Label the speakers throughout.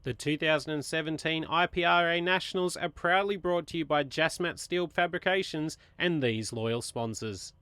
Speaker 1: The 2017 IPRA Nationals are proudly brought to you by Jasmat Steel Fabrications and these loyal sponsors.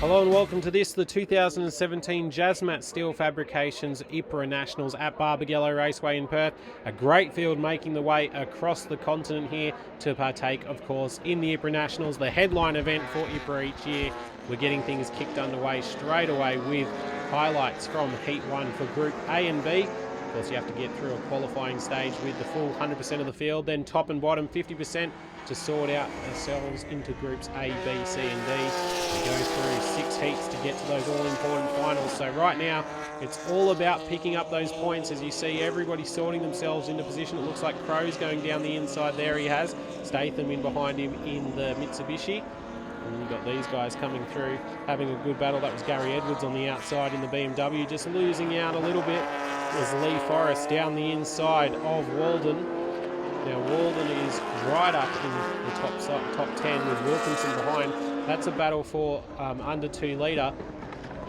Speaker 1: Hello and welcome to the 2017 Jasmat Steel Fabrications IPRA Nationals at Barbagallo Raceway in Perth. A great field making the way across the continent here to partake, of course, in the IPRA Nationals, the headline event for IPRA each year. We're getting things kicked underway straight away with highlights from Heat 1 for Group A and B. Of course, you have to get through a qualifying stage with the full 100% of the field, then top and bottom 50% to sort out ourselves into Groups A, B, C and D. We go through 6 heats to get to those all-important finals. So right now, it's all about picking up those points. As you see, everybody sorting themselves into position. It looks like Crow's going down the inside there. He has Statham in behind him in the Mitsubishi. And you've got these guys coming through, having a good battle. That was Gary Edwards on the outside in the BMW, just losing out a little bit. There's Lee Forrest down the inside of Walden. Now Walden is right up in the top 10 with Wilkinson behind. That's a battle for under 2 litre.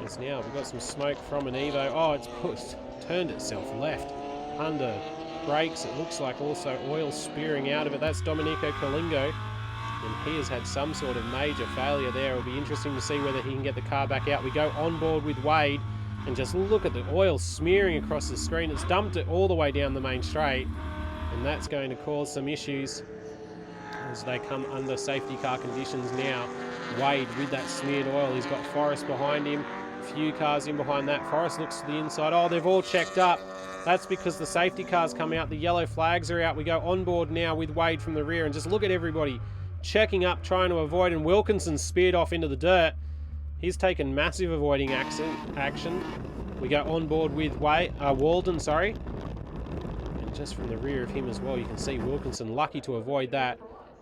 Speaker 1: As now we've got some smoke from an Evo. Oh, it's turned itself left under brakes. It looks like also oil spearing out of it. That's Domenico Colingo. And he has had some sort of major failure there. It'll be interesting to see whether he can get the car back out. We go on board with Wade and just look at the oil smearing across the screen. It's dumped it all the way down the main straight, and that's going to cause some issues as they come under safety car conditions now. Wade with that smeared oil. He's got Forrest behind him. A few cars in behind that. Forrest looks to the inside. Oh, they've all checked up. That's because the safety cars come out. The yellow flags are out. We go on board now with Wade from the rear, and just look at everybody checking up, trying to avoid, and Wilkinson speared off into the dirt. He's taken massive avoiding action. We go on board with Walden, and just from the rear of him as well, you can see Wilkinson lucky to avoid that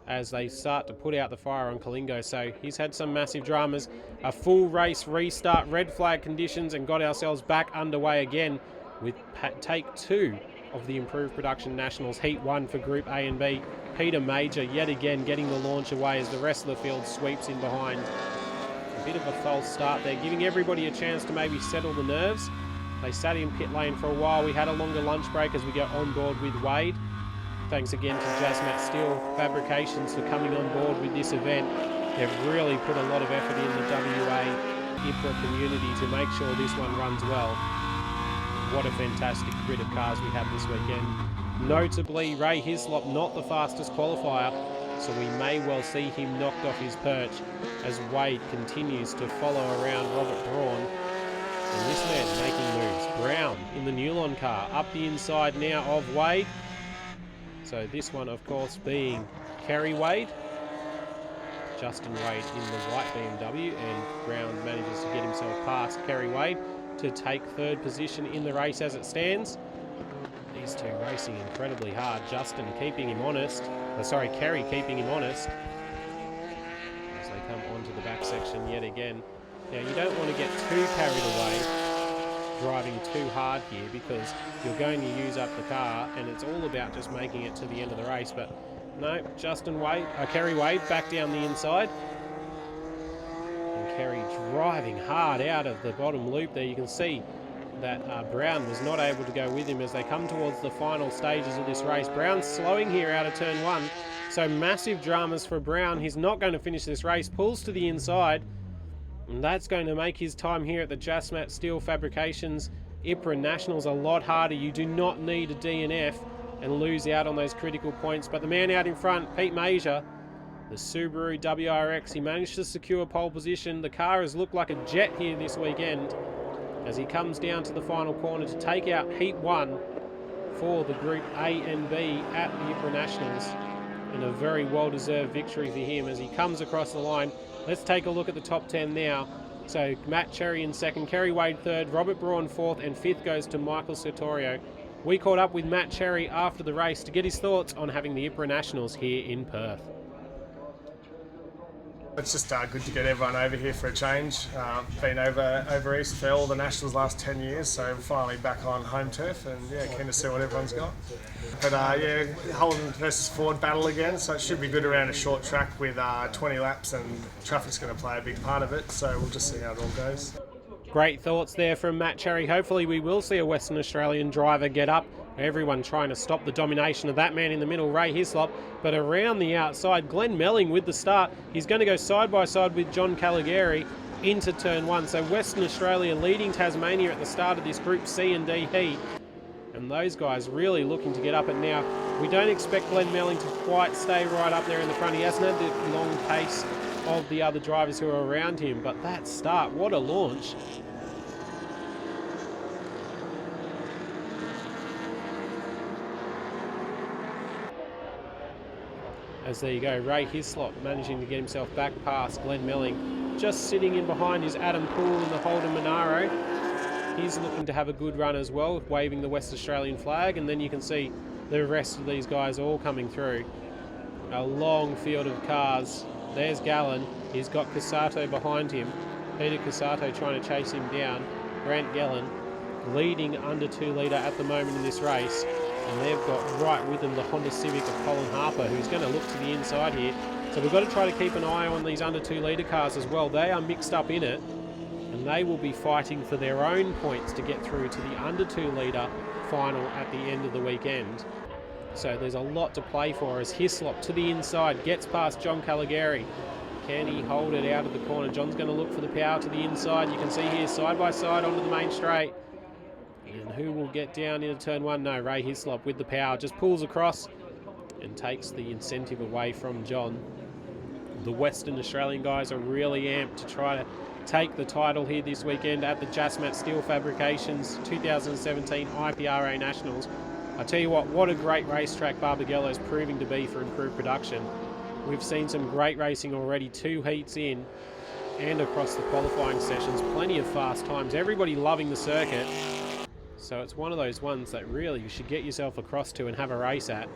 Speaker 1: as they start to put out the fire on Colingo. So he's had some massive dramas. A full race restart, red flag conditions, and got ourselves back underway again with take 2 of the Improved Production Nationals, Heat 1 for Group A and B. Peter Major yet again getting the launch away as the rest of the field sweeps in behind. A bit of a false start there, giving everybody a chance to maybe settle the nerves. They sat in pit lane for a while. We had a longer lunch break as we go on board with Wade. Thanks again to Jasmat Steel Fabrications for coming on board with this event. They've really put a lot of effort in the WA IPRA community to make sure this one runs well. What a fantastic grid of cars we have this weekend. Notably, Ray Hislop not the fastest qualifier, so we may well see him knocked off his perch as Wade continues to follow around Robert Braun. And this man making moves. Brown in the Newlon car, up the inside now of Wade. So this one, of course, being Kerry Wade. Justin Wade in the white BMW, and Brown manages to get himself past Kerry Wade to take 3rd position in the race as it stands. These two racing incredibly hard. Justin keeping him honest. Kerry keeping him honest as they come onto the back section yet again. Now, you don't want to get too carried away driving too hard here, because you're going to use up the car, and it's all about just making it to the end of the race. But no, Kerry Wade back down the inside. And Kerry driving hard out of the bottom loop there. You can see that Brown was not able to go with him as they come towards the final stages of this race. Brown's slowing here out of turn 1, so massive dramas for Brown. He's not going to finish this race, pulls to the inside, and that's going to make his time here at the Jasmat Steel Fabrications IPRA Nationals a lot harder. You do not need a DNF and lose out on those critical points. But the man out in front, Pete Major, the Subaru WRX, he managed to secure pole position. The car has looked like a jet here this weekend as he comes down to the final corner to take out Heat 1 for the Group A and B at the IPRA Nationals. And a very well-deserved victory for him as he comes across the line. Let's take a look at the top 10 now. So Matt Cherry in second, Kerry Wade third, Robert Braun fourth, and fifth goes to Michael Sartorio. We caught up with Matt Cherry after the race to get his thoughts on having the IPRA Nationals here in Perth.
Speaker 2: It's just good to get everyone over here for a change. Been over east for all the Nationals last 10 years, so finally back on home turf, and yeah, keen to see what everyone's got. But yeah, Holland versus Ford battle again, so it should be good around a short track with 20 laps, and traffic's going to play a big part of it, so we'll just see how it all goes.
Speaker 1: Great thoughts there from Matt Cherry. Hopefully we will see a Western Australian driver get up. Everyone trying to stop the domination of that man in the middle, Ray Hislop. But around the outside, Glenn Melling with the start. He's going to go side by side with John Caligari into turn one. So Western Australia leading Tasmania at the start of this Group C and D heat. And those guys really looking to get up it now. We don't expect Glenn Melling to quite stay right up there in the front. He hasn't had the long pace of the other drivers who are around him, but that start, what a launch. As there you go, Ray Hislop managing to get himself back past Glenn Melling. Just sitting in behind is Adam Poole in the Holden Monaro. He's looking to have a good run as well, waving the West Australian flag, and then you can see the rest of these guys all coming through. A long field of cars. There's Gallen. He's got Casato behind him. Peter Casato trying to chase him down. Grant Gallen leading under 2 litre at the moment in this race. And they've got right with them the Honda Civic of Colin Harper, who's going to look to the inside here. So we've got to try to keep an eye on these under 2 litre cars as well. They are mixed up in it, and they will be fighting for their own points to get through to the under 2 litre final at the end of the weekend. So there's a lot to play for as Hislop to the inside gets past John Caligari. Can he hold it out of the corner? John's going to look for the power to the inside. You can see here side by side onto the main straight. And who will get down into turn one? No, Ray Hislop with the power just pulls across and takes the incentive away from John. The Western Australian guys are really amped to try to take the title here this weekend at the Jasmat Steel Fabrications 2017 IPRA Nationals. I tell you what a great racetrack Barbagallo is proving to be for improved production. We've seen some great racing already, 2 heats in and across the qualifying sessions. Plenty of fast times, everybody loving the circuit. So it's one of those ones that really you should get yourself across to and have a race at.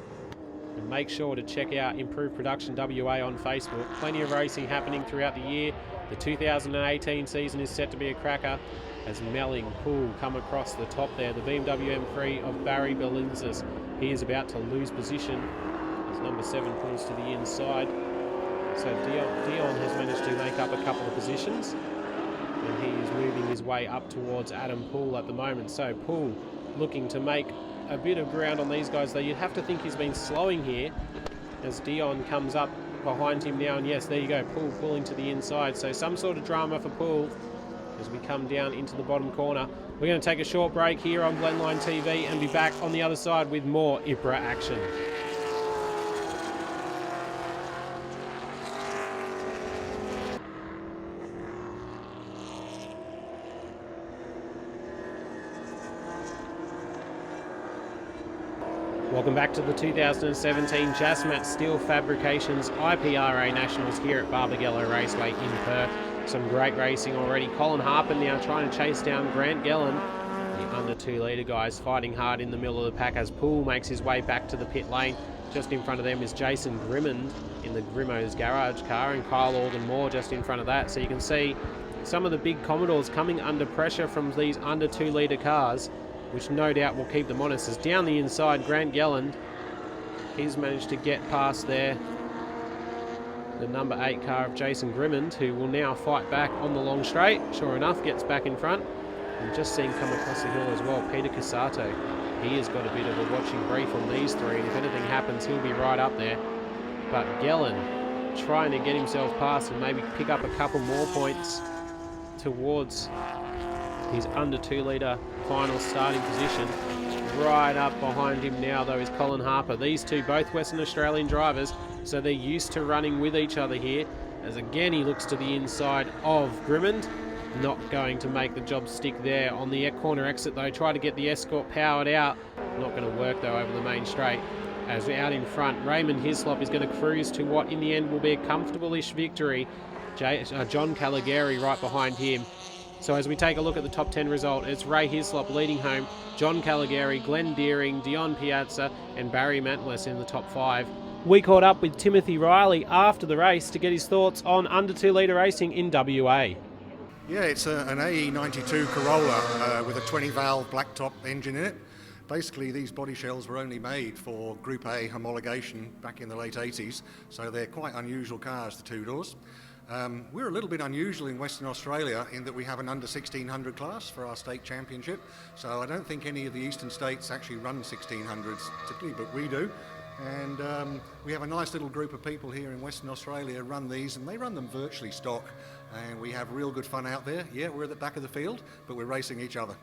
Speaker 1: And make sure to check out Improved Production WA on Facebook. Plenty of racing happening throughout the year. The 2018 season is set to be a cracker as Melling Poole come across the top there. The BMW M3 of Barry Belinzis. He is about to lose position as number 7 pulls to the inside. So Dion has managed to make up a couple of positions, and he is moving his way up towards Adam Poole at the moment. So Poole looking to make a bit of ground on these guys, though you'd have to think he's been slowing here as Dion comes up behind him now. And yes, there you go, Poole pulling to the inside. So some sort of drama for Poole as we come down into the bottom corner. We're going to take a short break here on Glenline TV and be back on the other side with more IPRA action. Welcome back to the 2017 Jasmat Steel Fabrications IPRA Nationals here at Barbagallo Raceway in Perth. Some great racing already. Colin Harper now trying to chase down Grant Gallen. The under 2 litre guys fighting hard in the middle of the pack as Poole makes his way back to the pit lane. Just in front of them is Jason Grimmond in the Grimmo's garage car, and Kyle Alden-Moore just in front of that. So you can see some of the big Commodores coming under pressure from these under 2 litre cars, which no doubt will keep them honest. As down the inside, Grant Gallen, he's managed to get past there the number 8 car of Jason Grimmond, who will now fight back on the long straight. Sure enough, gets back in front. And just seeing come across the hill as well, Peter Casato. He has got a bit of a watching brief on these 3, and if anything happens, he'll be right up there. But Gallen trying to get himself past and maybe pick up a couple more points towards his under 2 litre final starting position. Right up behind him now, though, is Colin Harper. These two, both Western Australian drivers, so they're used to running with each other here. As again, he looks to the inside of Grimmond. Not going to make the job stick there on the corner exit, though. Try to get the Escort powered out. Not going to work, though, over the main straight. As out in front, Raymond Hislop is going to cruise to what in the end will be a comfortable-ish victory John Caligari right behind him. So as we take a look at the top 10 result, it's Ray Hislop leading home, John Caligari, Glenn Deering, Dion Piazza and Barry Mantlis in the top 5. We caught up with Timothy Riley after the race to get his thoughts on under 2 litre racing in WA.
Speaker 3: Yeah, it's an AE92 Corolla with a 20-valve blacktop engine in it. Basically, these body shells were only made for Group A homologation back in the late 80s, so they're quite unusual cars, the two doors. We're a little bit unusual in Western Australia in that we have an under 1600 class for our state championship, so I don't think any of the eastern states actually run 1600s typically, but we do. And we have a nice little group of people here in Western Australia run these, and they run them virtually stock, and we have real good fun out there. Yeah, we're at the back of the field, but we're racing each other.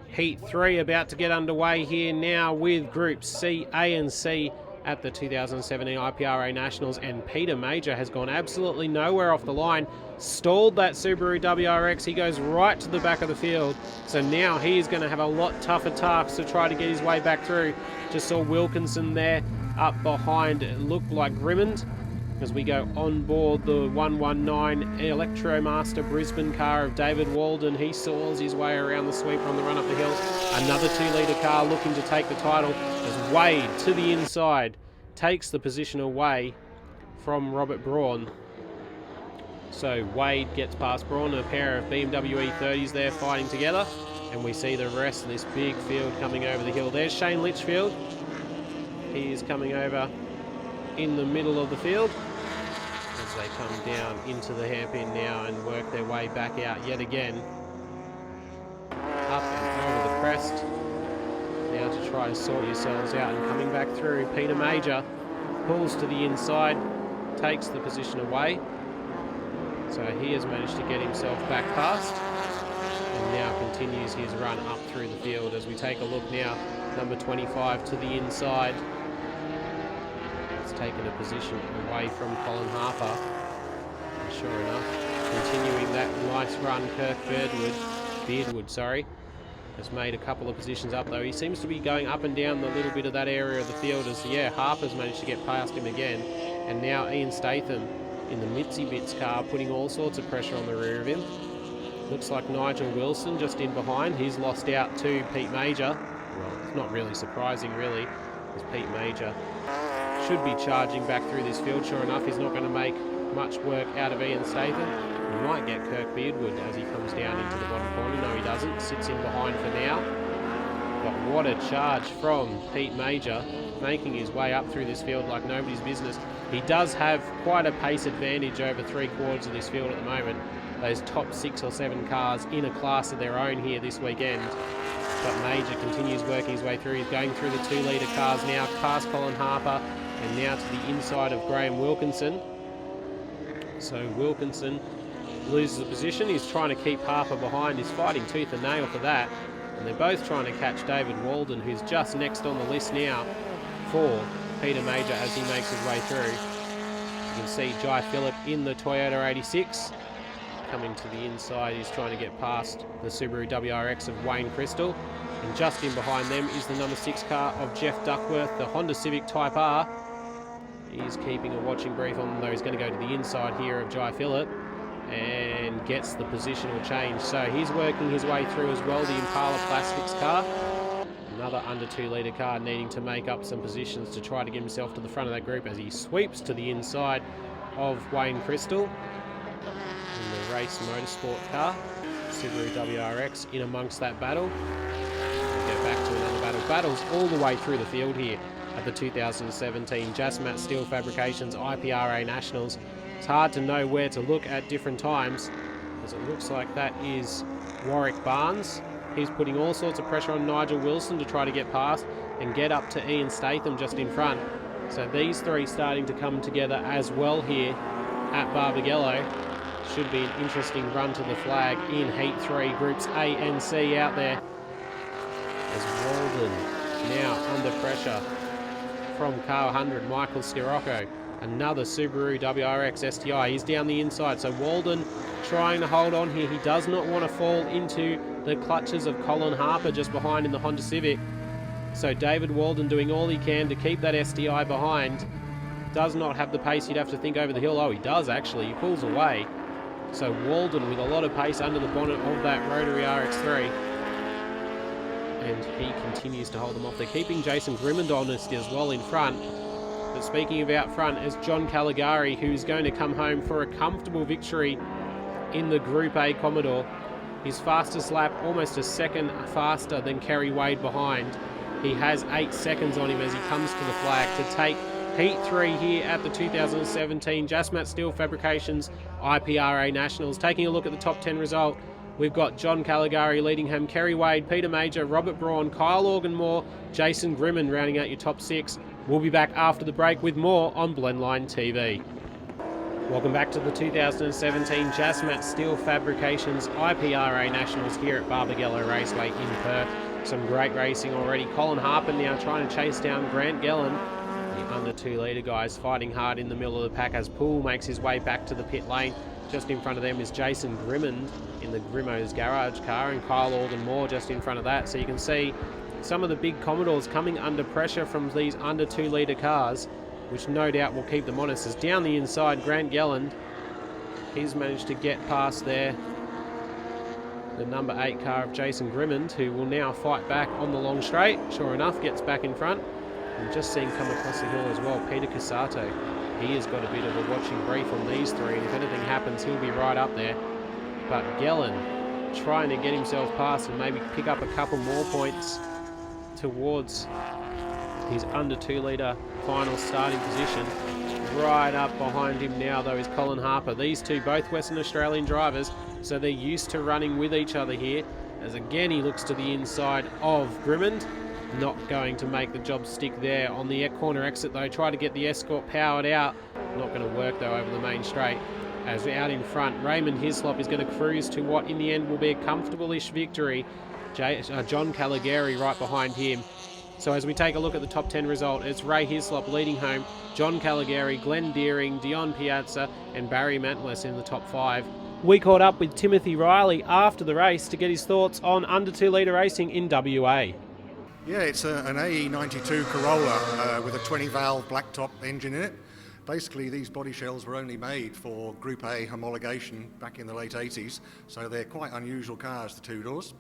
Speaker 1: Heat 3 about to get underway here now with Groups C, A and C at the 2017 IPRA Nationals, and Peter Major has gone absolutely nowhere off the line, stalled that Subaru WRX. He goes right to the back of the field, so now he is going to have a lot tougher tasks to try to get his way back through. Just saw Wilkinson there up behind, it looked like Grimmond, as we go on board the 119 Electromaster Brisbane car of David Walden. He saws his way around the sweeper on the run up the hill. Another 2 litre car looking to take the title as Wade to the inside takes the position away from Robert Braun. So Wade gets past Braun, a pair of BMW E30s there fighting together, and we see the rest of this big field coming over the hill. There's Shane Litchfield. He is coming over in the middle of the field as they come down into the hairpin now and work their way back out yet again. Up and over the crest. Now to try to sort yourselves out and coming back through. Peter Major pulls to the inside, takes the position away. So he has managed to get himself back past and now continues his run up through the field as we take a look now. Number 25 to the inside. It's taken a position away from Colin Harper. And sure enough, continuing that nice run, Kirk Beardwood, has made a couple of positions up though. He seems to be going up and down the little bit of that area of the field as, Harper's managed to get past him again. And now Ian Statham in the Mitzi Bits car putting all sorts of pressure on the rear of him. Looks like Nigel Wilson just in behind. He's lost out to Pete Major. Well, it's not really surprising really, as Pete Major should be charging back through this field. Sure enough, he's not going to make much work out of Ian Statham. He might get Kirk Beardwood as he comes down into the bottom corner. No, he doesn't. Sits in behind for now. But what a charge from Pete Major, making his way up through this field like nobody's business. He does have quite a pace advantage over 3/4 of this field at the moment. Those top 6 or 7 cars in a class of their own here this weekend. But Major continues working his way through. He's going through the 2 litre cars now, past Colin Harper, and now to the inside of Graham Wilkinson. So Wilkinson loses the position. He's trying to keep Harper behind. He's fighting tooth and nail for that. And they're both trying to catch David Walden, who's just next on the list now for Peter Major as he makes his way through. You can see Jai Phillip in the Toyota 86. Coming to the inside, he's trying to get past the Subaru WRX of Wayne Crystal. And just in behind them is the number 6 car of Jeff Duckworth, the Honda Civic Type R. He's keeping a watching brief on them, though. He's going to go to the inside here of Jai Phillip and gets the positional change. So he's working his way through as well, the Impala Plastics car. Another under 2 litre car needing to make up some positions to try to get himself to the front of that group as he sweeps to the inside of Wayne Crystal. In the race motorsport car, Subaru WRX in amongst that battle. We'll go back to another battle. Battles all the way through the field here at the 2017 Jazmat Steel Fabrications IPRA Nationals. It's hard to know where to look at different times, as it looks like that is Warwick Barnes. He's putting all sorts of pressure on Nigel Wilson to try to get past and get up to Ian Statham just in front. So these three starting to come together as well here at Barbagallo. Should be an interesting run to the flag in Heat 3, Groups A and C out there. As Walden now under pressure from car 100, Michael Scirocco. Another Subaru WRX STI. He's down the inside, so Walden trying to hold on here. He does not want to fall into the clutches of Colin Harper just behind in the Honda Civic. So David Walden doing all he can to keep that STI behind. Does not have the pace you'd have to think over the hill. Oh, he does actually. He pulls away So Walden with a lot of pace under the bonnet of that rotary RX3. And he continues to hold them off. They're keeping Jason Grimmond honest as well in front. But speaking of out front, is John Caligari, who's going to come home for a comfortable victory in the Group A Commodore. His fastest lap, almost a second faster than Kerry Wade behind. He has 8 seconds on him as he comes to the flag to take Heat 3 here at the 2017 Jasmat Steel Fabrications IPRA Nationals. Taking a look at the top 10 result, we've got John Caligari leading home, Kerry Wade, Peter Major, Robert Braun, Kyle Organmore, Jason Grimmond rounding out your top 6. We'll be back after the break with more on Blendline TV. Welcome back to the 2017 Jasmat Steel Fabrications IPRA Nationals here at Barbagallo Raceway in Perth. Some great racing already. Colin Harper now trying to chase down Grant Gellan. The under 2 litre guys fighting hard in the middle of the pack as Poole makes his way back to the pit lane. Just in front of them is Jason Grimmond in the Grimmo's garage car, and Kyle Organmore just in front of that. So you can see some of the big Commodores coming under pressure from these under 2 litre cars, which no doubt will keep them honest. As down the inside, Grant Gelland, he's managed to get past there the number 8 car of Jason Grimmond, who will now fight back on the long straight. Sure enough, gets back in front. And just seeing come across the hill as well, Peter Casato. He has got a bit of a watching brief on these 3, and if anything happens, he'll be right up there. But Gelland trying to get himself past and maybe pick up a couple more points towards his under 2 litre final starting position. Right up behind him now though is Colin Harper. These two both Western Australian drivers, so they're used to running with each other here. As again he looks to the inside of Grimmond. Not going to make the job stick there on the corner exit though. Try to get the Escort powered out. Not going to work though over the main straight. As out in front, Raymond Hislop is going to cruise to what in the end will be a comfortable-ish victory. John Caligari right behind him. So as we take a look at the top 10 result, it's Ray Hislop leading home, John Caligari, Glenn Deering, Dion Piazza and Barry Mantlis in the top 5. We caught up with Timothy Riley after the race to get his thoughts on under 2 litre racing in WA.
Speaker 3: Yeah, it's an AE92 Corolla with a 20-valve blacktop engine in it. Basically, these body shells were only made for Group A homologation back in the late 80s, so they're quite unusual cars, the 2 doors.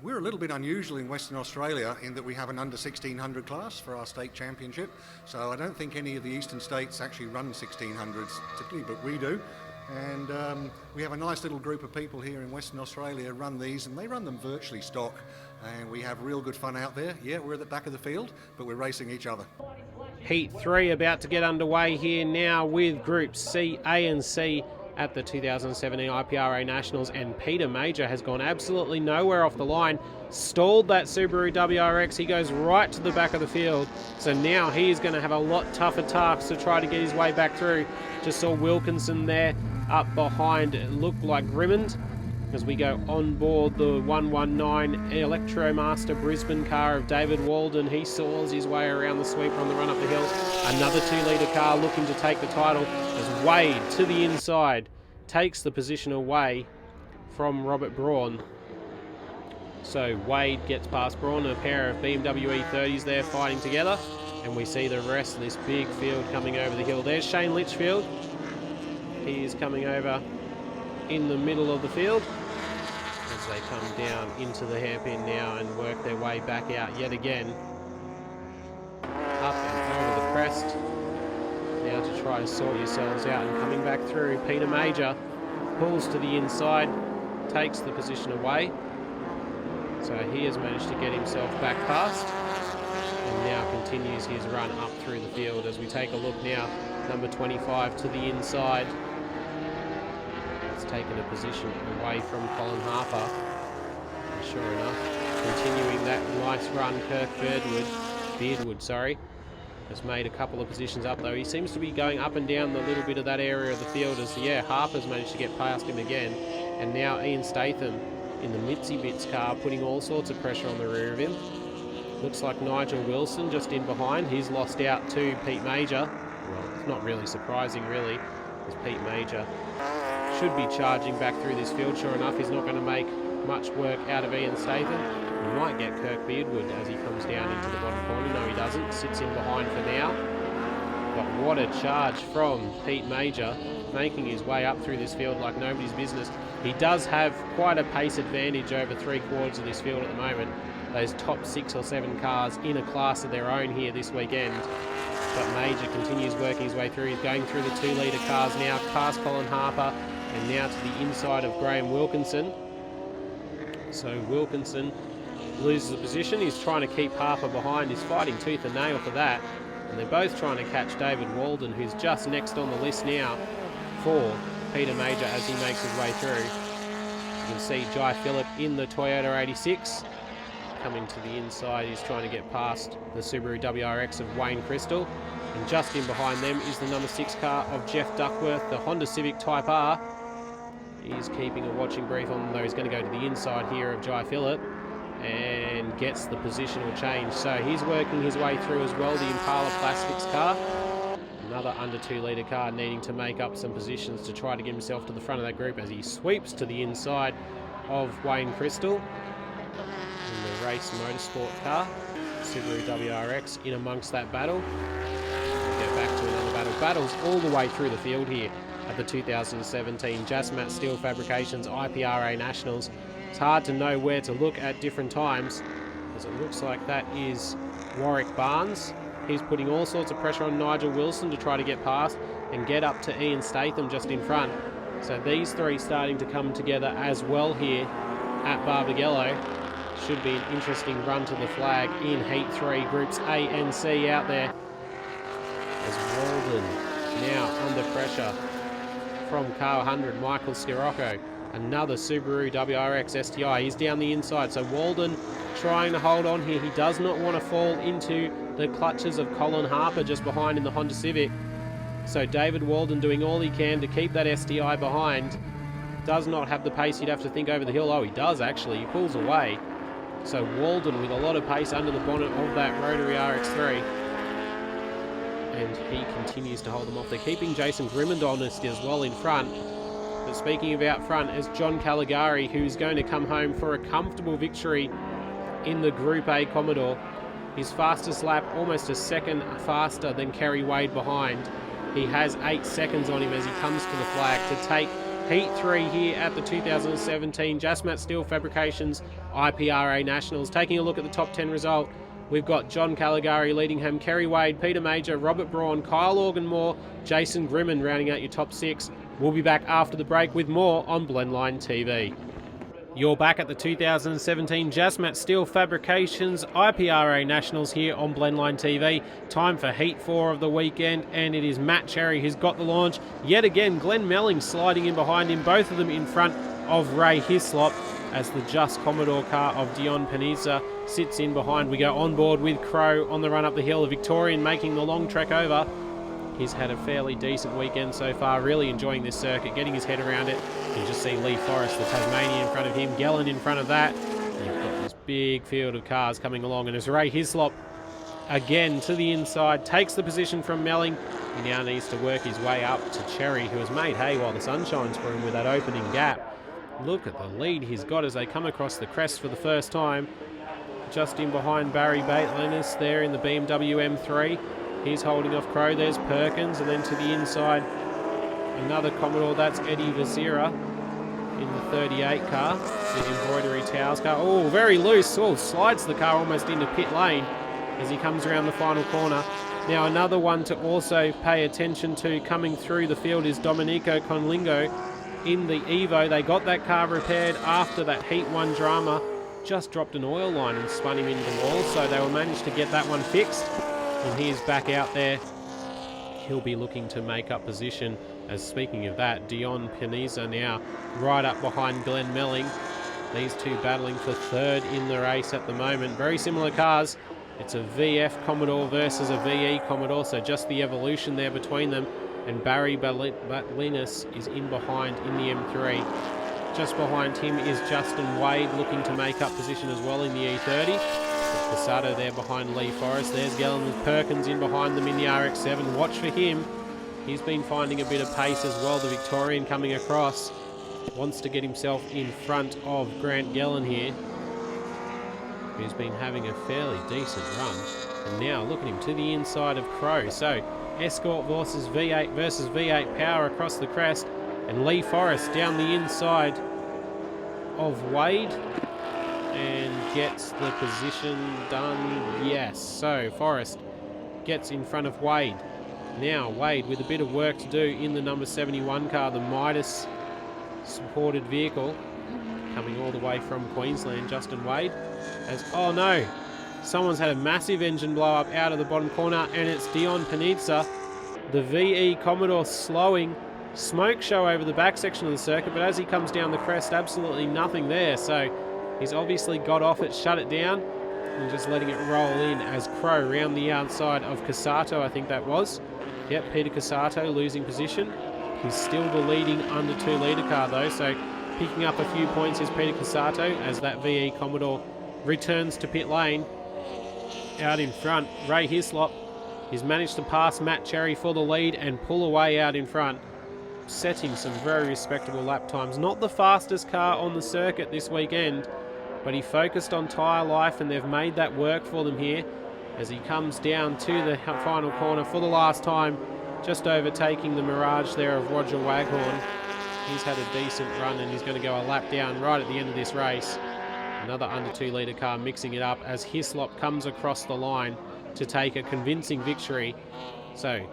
Speaker 3: We're a little bit unusual in Western Australia in that we have an under 1600 class for our state championship, so I don't think any of the eastern states actually run 1600s typically, but we do. And we have a nice little group of people here in Western Australia run these, and they run them virtually stock, and we have real good fun out there. Yeah, we're at the back of the field, but we're racing each other.
Speaker 1: Heat 3 about to get underway here now with Groups C, A and C at the 2017 IPRA Nationals, and Peter Major has gone absolutely nowhere off the line. Stalled that Subaru WRX. He goes right to the back of the field. So now he is going to have a lot tougher tasks to try to get his way back through. Just saw Wilkinson there up behind. It looked like Grimmond as we go on board the 119 Electromaster Brisbane car of David Walden. He saws his way around the sweeper on the run up the hill. Another 2 litre car looking to take the title as Wade to the inside takes the position away from Robert Braun. So Wade gets past Braun, a pair of BMW E30s there fighting together, and we see the rest of this big field coming over the hill. There's Shane Litchfield. He is coming over in the middle of the field as they come down into the hairpin now and work their way back out yet again. Up and over the crest. Now to try to sort yourselves out and coming back through. Peter Major pulls to the inside, takes the position away. So he has managed to get himself back past and now continues his run up through the field as we take a look now. Number 25 to the inside. It's taken a position away from Colin Harper. And sure enough, continuing that nice run, Kirk Beardwood, has made a couple of positions up though. He seems to be going up and down the little bit of that area of the field as, Harper's managed to get past him again. And now Ian Statham in the Mitzi Bits car putting all sorts of pressure on the rear of him. Looks like Nigel Wilson just in behind. He's lost out to Pete Major. Well, it's not really surprising really, as Pete Major should be charging back through this field. Sure enough, he's not going to make much work out of Ian Statham. He might get Kirk Beardwood as he comes down into the bottom corner. No, he doesn't. Sits in behind for now. But what a charge from Pete Major, making his way up through this field like nobody's business. He does have quite a pace advantage over 3/4 of this field at the moment. Those top 6 or 7 cars in a class of their own here this weekend. But Major continues working his way through. He's going through the 2-litre cars now, past Colin Harper, and now to the inside of Graham Wilkinson. So Wilkinson loses the position. He's trying to keep Harper behind. He's fighting tooth and nail for that. And they're both trying to catch David Walden, who's just next on the list now for Peter Major as he makes his way through. You can see Jai Phillip in the Toyota 86. Coming to the inside, he's trying to get past the Subaru WRX of Wayne Crystal. And just in behind them is the number 6 car of Jeff Duckworth, the Honda Civic Type R. He's keeping a watching brief on them, though. He's going to go to the inside here of Jai Phillip and gets the positional change. So he's working his way through as well, the Impala Plastics car. Another under 2-litre car needing to make up some positions to try to get himself to the front of that group as he sweeps to the inside of Wayne Crystal. In the race motorsport car, Subaru WRX in amongst that battle. We'll get back to another battle. Battles all the way through the field here at the 2017 Jazmat Steel Fabrications IPRA Nationals. It's hard to know where to look at different times, as it looks like that is Warwick Barnes. He's putting all sorts of pressure on Nigel Wilson to try to get past and get up to Ian Statham just in front. So these three starting to come together as well here at Barbagallo. Should be an interesting run to the flag in Heat 3, Groups A and C out there. As Walden now under pressure from car 100, Michael Scirocco. Another Subaru WRX STI. He's down the inside, so Walden trying to hold on here. He does not want to fall into the clutches of Colin Harper just behind in the Honda Civic. So David Walden doing all he can to keep that STI behind. Does not have the pace you'd have to think over the hill. Oh, he does actually. He pulls away. So Walden with a lot of pace under the bonnet of that rotary RX3. And he continues to hold them off. They're keeping Jason Grimmond honest as well in front. But speaking of out front, is John Caligari, who's going to come home for a comfortable victory in the Group A Commodore. His fastest lap, almost a second faster than Kerry Wade behind. He has 8 seconds on him as he comes to the flag to take Heat 3 here at the 2017 Jazmat Steel Fabrications IPRA Nationals. Taking a look at the top 10 result, we've got John Caligari leading home, Kerry Wade, Peter Major, Robert Braun, Kyle Organmore, Jason Grimmond rounding out your top 6. We'll be back after the break with more on Blendline TV. You're back at the 2017 Jazmat Steel Fabrications IPRA Nationals here on Blendline TV. Time for Heat 4 of the weekend, and it is Matt Cherry who's got the launch. Yet again, Glenn Melling sliding in behind him, both of them in front of Ray Hislop as the Just Commodore car of Dion Paniza sits in behind. We go on board with Crow on the run up the hill. A Victorian making the long trek over. He's had a fairly decent weekend so far, really enjoying this circuit, getting his head around it. You just see Lee Forrest, the Tasmanian, in front of him, Gellan in front of that. And you've got this big field of cars coming along, and as Ray Hislop again to the inside, takes the position from Melling. He now needs to work his way up to Cherry, who has made hay while the sun shines for him with that opening gap. Look at the lead he's got as they come across the crest for the first time. Just in behind Barry Baitlinus there in the BMW M3. He's holding off Crow. There's Perkins, and then to the inside, another Commodore. That's Eddie Vazira in the 38 car, the embroidery towels car. Oh, very loose. Oh, slides the car almost into pit lane as he comes around the final corner. Now another one to also pay attention to coming through the field is Domenico Conlingo in the Evo. They got that car repaired after that Heat 1 drama. Just dropped an oil line and spun him into the wall, so they will manage to get that one fixed. And he is back out there. He'll be looking to make up position. As speaking of that, Dion Paniza now right up behind Glenn Melling. These two battling for third in the race at the moment. Very similar cars. It's a VF Commodore versus a VE Commodore, so just the evolution there between them. And Barry Baitlinus is in behind in the M3. Just behind him is Justin Wade looking to make up position as well in the E30. Casado there behind Lee Forrest. There's Gellan with Perkins in behind them in the RX-7. Watch for him. He's been finding a bit of pace as well. The Victorian coming across. Wants to get himself in front of Grant Gellan here. who's been having a fairly decent run. And now look at him to the inside of Crow. So Escort versus V8 Power across the crest, and Lee Forrest down the inside of Wade and gets the position done. Yes, so Forrest gets in front of Wade. Now Wade with a bit of work to do in the number 71 car, the Midas supported vehicle, coming all the way from Queensland, Justin Wade. Oh no, someone's had a massive engine blow up out of the bottom corner, and it's Dion Panizza, the VE Commodore, slowing. Smoke show over the back section of the circuit, but as he comes down the crest, absolutely nothing there. So he's obviously got off it, shut it down, and just letting it roll in as Crow round the outside of Casato, I think that was. Yep, Peter Casato losing position. He's still the leading under 2 litre car though, so picking up a few points is Peter Casato as that VE Commodore returns to pit lane. Out in front, Ray Hislop. He's managed to pass Matt Cherry for the lead and pull away out in front, setting some very respectable lap times. Not the fastest car on the circuit this weekend, but he focused on tyre life, and they've made that work for them here as he comes down to the final corner for the last time, just overtaking the Mirage there of Roger Waghorn. He's had a decent run, and he's going to go a lap down right at the end of this race. Another under 2 litre car mixing it up as Hislop comes across the line to take a convincing victory. So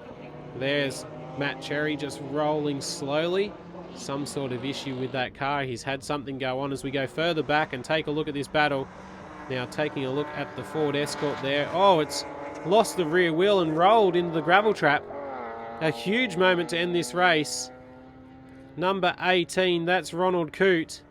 Speaker 1: there's Matt Cherry just rolling slowly. Some sort of issue with that car. He's had something go on as we go further back and take a look at this battle. Now taking a look at the Ford Escort there. Oh, it's lost the rear wheel and rolled into the gravel trap. A huge moment to end this race. Number 18, that's Ronald Coote,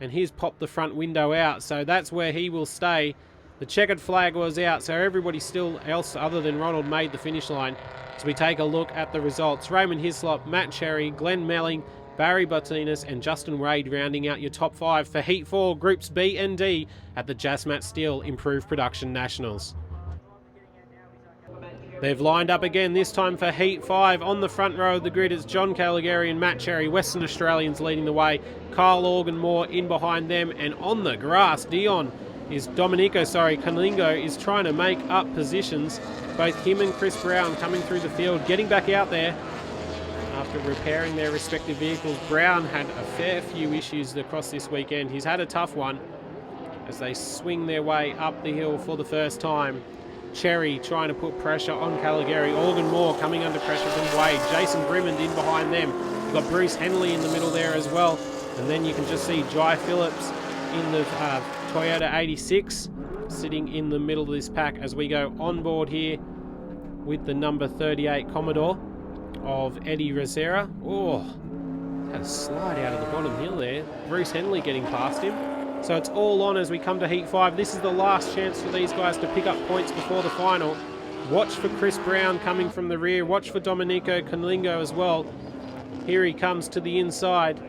Speaker 1: and he's popped the front window out, so that's where he will stay. The checkered flag was out, so everybody still else other than Ronald made the finish line. So we take a look at the results. Raymond Hislop, Matt Cherry, Glenn Melling, Barry Bottinas and Justin Wade rounding out your top 5 for Heat 4 Groups B and D at the Jazmat Steel Improved Production Nationals. They've lined up again, this time for Heat 5. On the front row of the grid, it's John Caligari and Matt Cherry, Western Australians leading the way. Kyle Organ-Moore in behind them, and on the grass, Conlingo is trying to make up positions. Both him and Chris Brown coming through the field, getting back out there after repairing their respective vehicles. Brown had a fair few issues across this weekend. He's had a tough one as they swing their way up the hill for the first time. Cherry trying to put pressure on Caligari. Organ-Moore coming under pressure from Wade. Jason Grimmond in behind them. We've got Bruce Henley in the middle there as well. And then you can just see Jai Phillips in the Toyota 86 sitting in the middle of this pack as we go on board here with the number 38 Commodore of Eddie Rosera. Oh, had a slide out of the bottom hill there. Bruce Henley getting past him. So it's all on as we come to Heat 5. This is the last chance for these guys to pick up points before the final. Watch for Chris Brown coming from the rear. Watch for Domenico Conlingo as well. Here he comes to the inside.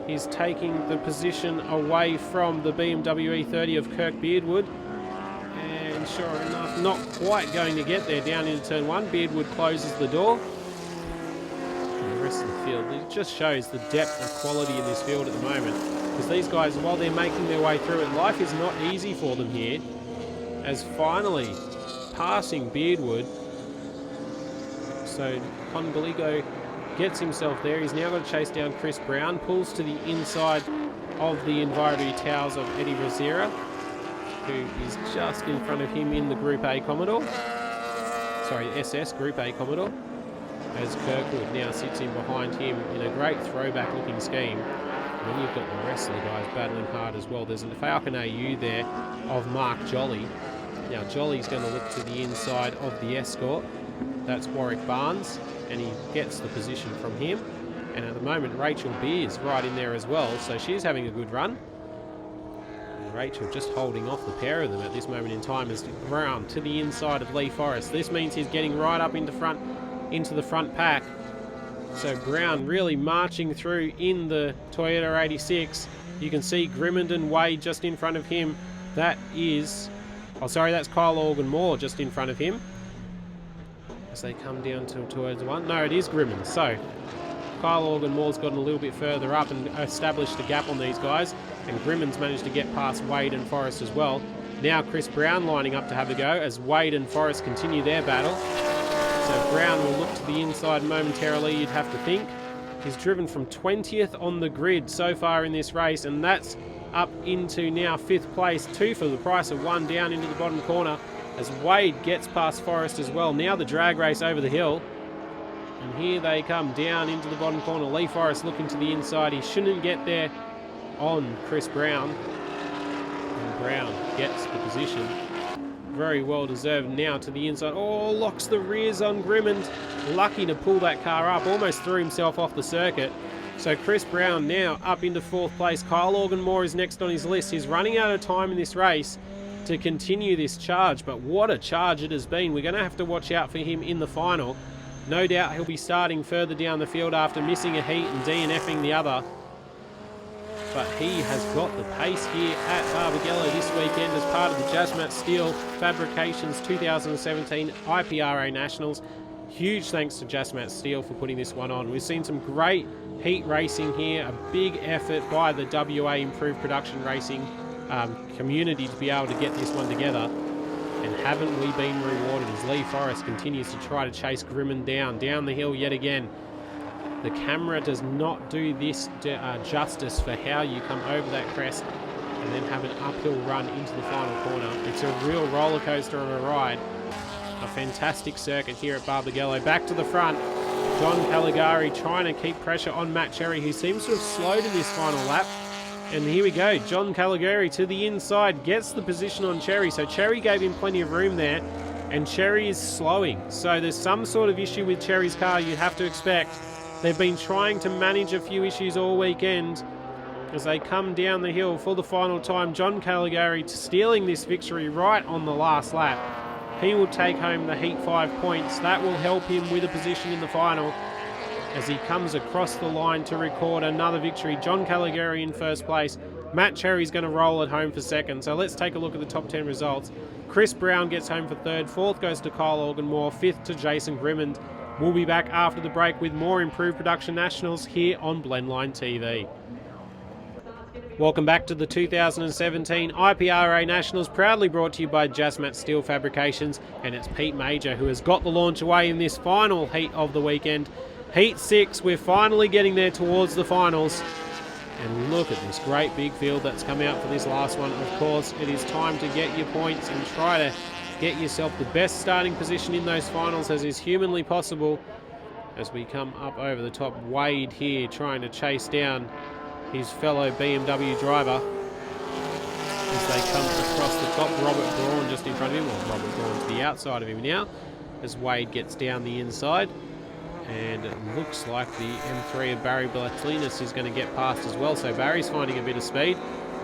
Speaker 1: He's taking the position away from the BMW E30 of Kirk Beardwood. And sure enough, not quite going to get there down into turn 1. Beardwood closes the door. And the rest of the field, it just shows the depth of quality in this field at the moment. Because these guys, while they're making their way through it, life is not easy for them here. As finally passing Beardwood. So Congligo gets himself there. He's now got to chase down Chris Brown. Pulls to the inside of the Environment Towers of Eddie Rosera, who is just in front of him in the Group A Commodore. Sorry, SS Group A Commodore. As Kirkwood now sits in behind him in a great throwback looking scheme. And then you've got the rest of the guys battling hard as well. There's a Falcon AU there of Mark Jolly. Now Jolly's going to look to the inside of the Escort. That's Warwick Barnes, and he gets the position from him. And at the moment, Rachel Beers right in there as well, so she's having a good run. And Rachel just holding off the pair of them at this moment in time as Brown to the inside of Lee Forrest. This means he's getting right up into the front pack. So Brown really marching through in the Toyota 86. You can see Grimmond and Wade just in front of him. That's Kyle Organ-Moore just in front of him. As they come down towards one. No, it is Grimmond. So Kyle Organ-Moore's gotten a little bit further up and established a gap on these guys. And Grimmond's managed to get past Wade and Forrest as well. Now Chris Brown lining up to have a go as Wade and Forrest continue their battle. So Brown will look to the inside momentarily, you'd have to think. He's driven from 20th on the grid so far in this race, and that's up into now 5th place, 2 for the price of 1 down into the bottom corner as Wade gets past Forrest as well. Now the drag race over the hill. And here they come down into the bottom corner. Lee Forrest looking to the inside. He shouldn't get there on Chris Brown. And Brown gets the position. Very well deserved now to the inside. Oh, locks the rears on Grimmond. Lucky to pull that car up. Almost threw himself off the circuit. So Chris Brown now up into 4th place. Kyle Organmore is next on his list. He's running out of time in this race to continue this charge. But what a charge it has been. We're going to have to watch out for him in the final. No doubt he'll be starting further down the field after missing a heat and DNFing the other. But he has got the pace here at Barbagallo this weekend as part of the Jazmat Steel Fabrications 2017 IPRA Nationals. Huge thanks to Jazmat Steel for putting this one on. We've seen some great heat racing here, a big effort by the WA Improved Production Racing community to be able to get this one together. And haven't we been rewarded as Lee Forrest continues to try to chase Grimmond down the hill yet again. The camera does not do this justice for how you come over that crest and then have an uphill run into the final corner. It's a real roller coaster of a ride. A fantastic circuit here at Barbagallo. Back to the front, John Caligari trying to keep pressure on Matt Cherry, who seems to have slowed in this final lap. And here we go, John Caligari to the inside, gets the position on Cherry. So Cherry gave him plenty of room there, and Cherry is slowing. So there's some sort of issue with Cherry's car you'd have to expect. They've been trying to manage a few issues all weekend as they come down the hill for the final time. John Caligari stealing this victory right on the last lap. He will take home the Heat 5 points. That will help him with a position in the final as he comes across the line to record another victory. John Caligari in 1st place. Matt Cherry's going to roll it home for 2nd. So let's take a look at the top 10 results. Chris Brown gets home for 3rd. 4th goes to Kyle Organmore. 5th to Jason Grimmond. We'll be back after the break with more Improved Production Nationals here on Blendline TV. Welcome back to the 2017 IPRA Nationals, proudly brought to you by Jazmat Steel Fabrications, and it's Pete Major who has got the launch away in this final heat of the weekend. Heat 6, we're finally getting there towards the finals. And look at this great big field that's come out for this last one. Of course, it is time to get your points and try to get yourself the best starting position in those finals as is humanly possible. As we come up over the top, Wade here trying to chase down his fellow BMW driver. As they come across the top, Robert Braun just in front of him, or Robert Braun to the outside of him now, as Wade gets down the inside. And it looks like the M3 of Barry Blatinas is going to get past as well. So Barry's finding a bit of speed.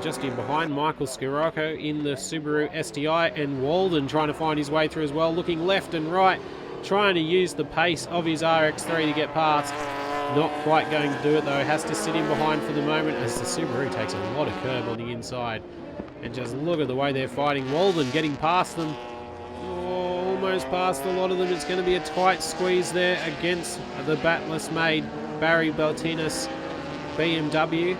Speaker 1: Just in behind, Michael Scirocco in the Subaru STI, and Walden trying to find his way through as well, looking left and right, trying to use the pace of his RX3 to get past. Not quite going to do it though, has to sit in behind for the moment as the Subaru takes a lot of curb on the inside. And just look at the way they're fighting. Walden getting past them. Almost past a lot of them. It's going to be a tight squeeze there against the batless made Barry Blatinas BMW.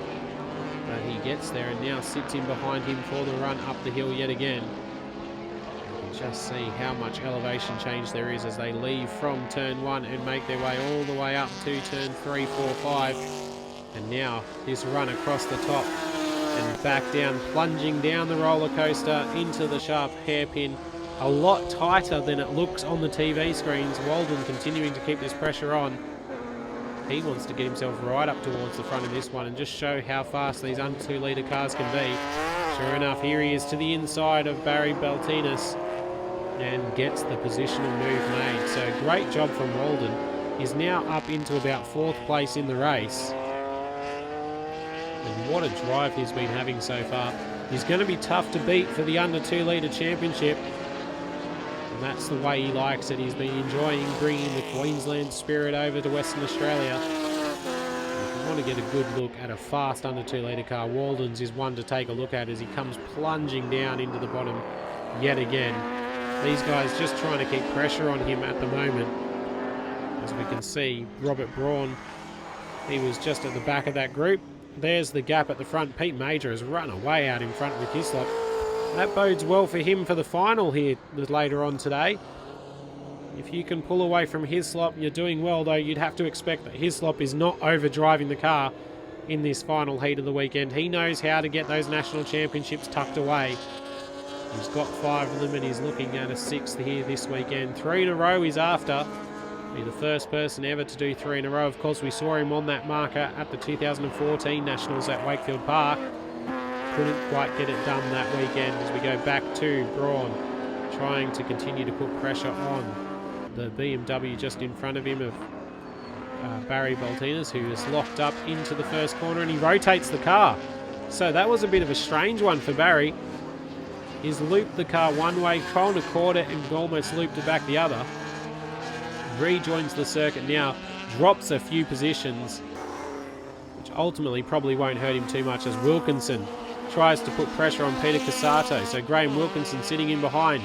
Speaker 1: But he gets there and now sits in behind him for the run up the hill yet again. You can just see how much elevation change there is as they leave from turn 1 and make their way all the way up to turn 3, 4, 5. And now this run across the top and back down, plunging down the roller coaster into the sharp hairpin. A lot tighter than it looks on the TV screens. Walden continuing to keep this pressure on. He wants to get himself right up towards the front of this one and just show how fast these under 2 litre cars can be. Sure enough, here he is to the inside of Barry Blatinas and gets the positional move made. So great job from Walden. He's now up into about 4th place in the race. And what a drive he's been having so far. He's going to be tough to beat for the under 2 litre championship. And that's the way he likes it. He's been enjoying bringing the Queensland spirit over to Western Australia. If you want to get a good look at a fast under 2 litre car, Walden's is one to take a look at as he comes plunging down into the bottom yet again. These guys just trying to keep pressure on him at the moment. As we can see, Robert Braun, he was just at the back of that group. There's the gap at the front. Pete Major has run away out in front with Hislop. That bodes well for him for the final here later on today. If you can pull away from Hislop, you're doing well, though you'd have to expect that Hislop is not overdriving the car in this final heat of the weekend. He knows how to get those national championships tucked away. He's got 5 of them and he's looking at a 6th here this weekend. 3 in a row he's after. Be the first person ever to do 3 in a row. Of course, we saw him on that marker at the 2014 Nationals at Wakefield Park. Couldn't quite get it done that weekend as we go back to Braun, trying to continue to put pressure on the BMW just in front of him of Barry Baltinas, who is locked up into the first corner, and he rotates the car. So that was a bit of a strange one for Barry. He's looped the car one way, trying to caught it and almost looped it back the other. Rejoins the circuit now, drops a few positions, which ultimately probably won't hurt him too much as Wilkinson tries to put pressure on Peter Casato. So Graham Wilkinson sitting in behind,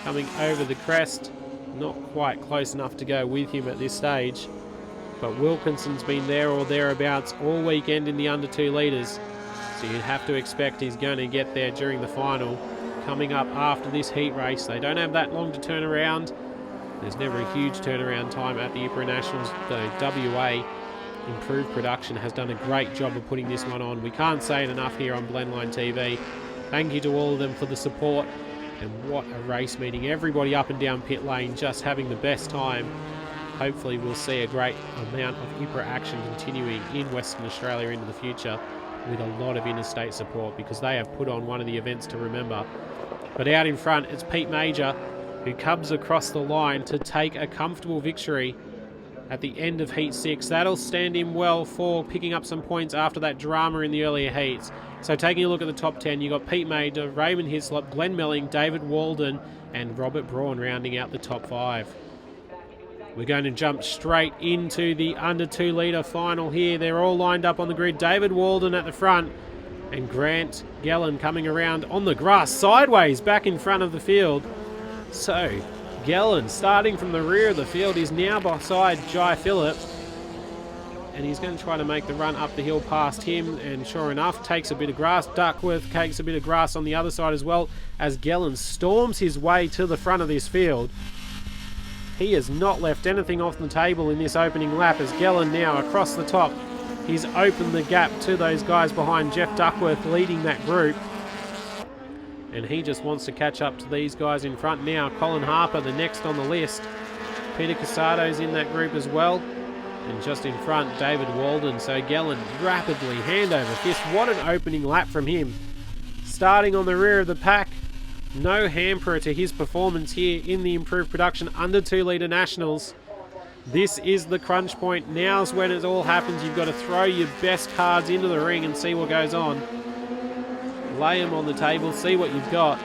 Speaker 1: coming over the crest. Not quite close enough to go with him at this stage, but Wilkinson's been there or thereabouts all weekend in the under 2 litres, so you'd have to expect he's going to get there during the final. Coming up after this heat race, they don't have that long to turn around. There's never a huge turnaround time at the IPRA Nationals, though WA Improved Production has done a great job of putting this one on. We can't say it enough here on Blendline TV. Thank you to all of them for the support. And what a race meeting. Everybody up and down pit lane just having the best time. Hopefully we'll see a great amount of IPRA action continuing in Western Australia into the future with a lot of interstate support, because they have put on one of the events to remember. But out in front, it's Pete Major, who comes across the line to take a comfortable victory at the end of Heat 6. That'll stand him well for picking up some points after that drama in the earlier heats. So taking a look at the top 10, you've got Pete Major, Raymond Hislop, Glenn Melling, David Walden and Robert Braun rounding out the top 5. We're going to jump straight into the under 2 litre final here. They're all lined up on the grid. David Walden at the front and Grant Gellan coming around on the grass sideways back in front of the field. So Gellan, starting from the rear of the field, is now beside Jai Phillip, and he's going to try to make the run up the hill past him, and sure enough takes a bit of grass. Duckworth takes a bit of grass on the other side as well as Gellan storms his way to the front of this field. He has not left anything off the table in this opening lap as Gellan now across the top. He's opened the gap to those guys behind. Jeff Duckworth leading that group, and he just wants to catch up to these guys in front now. Colin Harper, the next on the list. Peter Casato's in that group as well. And just in front, David Walden. So Gellan rapidly, hand over fist. What an opening lap from him. Starting on the rear of the pack. No hamper to his performance here in the Improved Production under 2 litre Nationals. This is the crunch point. Now's when it all happens. You've got to throw your best cards into the ring and see what goes on. Lay them on the table, see what you've got.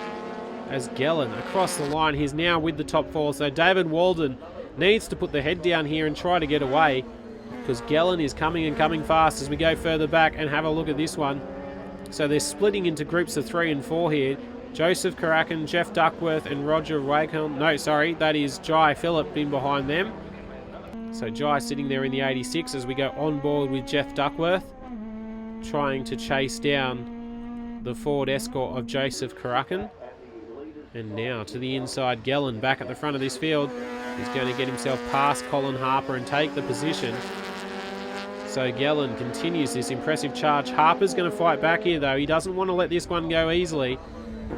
Speaker 1: As Gellan across the line, he's now with the top 4. So David Walden needs to put the head down here and try to get away, because Gellan is coming and coming fast as we go further back and have a look at this one. So they're splitting into groups of 3 and 4 here. Joseph Karakin, Jeff Duckworth and Roger Wakeham. No, sorry, that is Jai Phillip in behind them. So Jai sitting there in the 86 as we go on board with Jeff Duckworth, trying to chase down the Ford Escort of Joseph Karakin. And now to the inside, Gellan back at the front of this field. He's going to get himself past Colin Harper and take the position. So Gellan continues this impressive charge. Harper's going to fight back here though. He doesn't want to let this one go easily.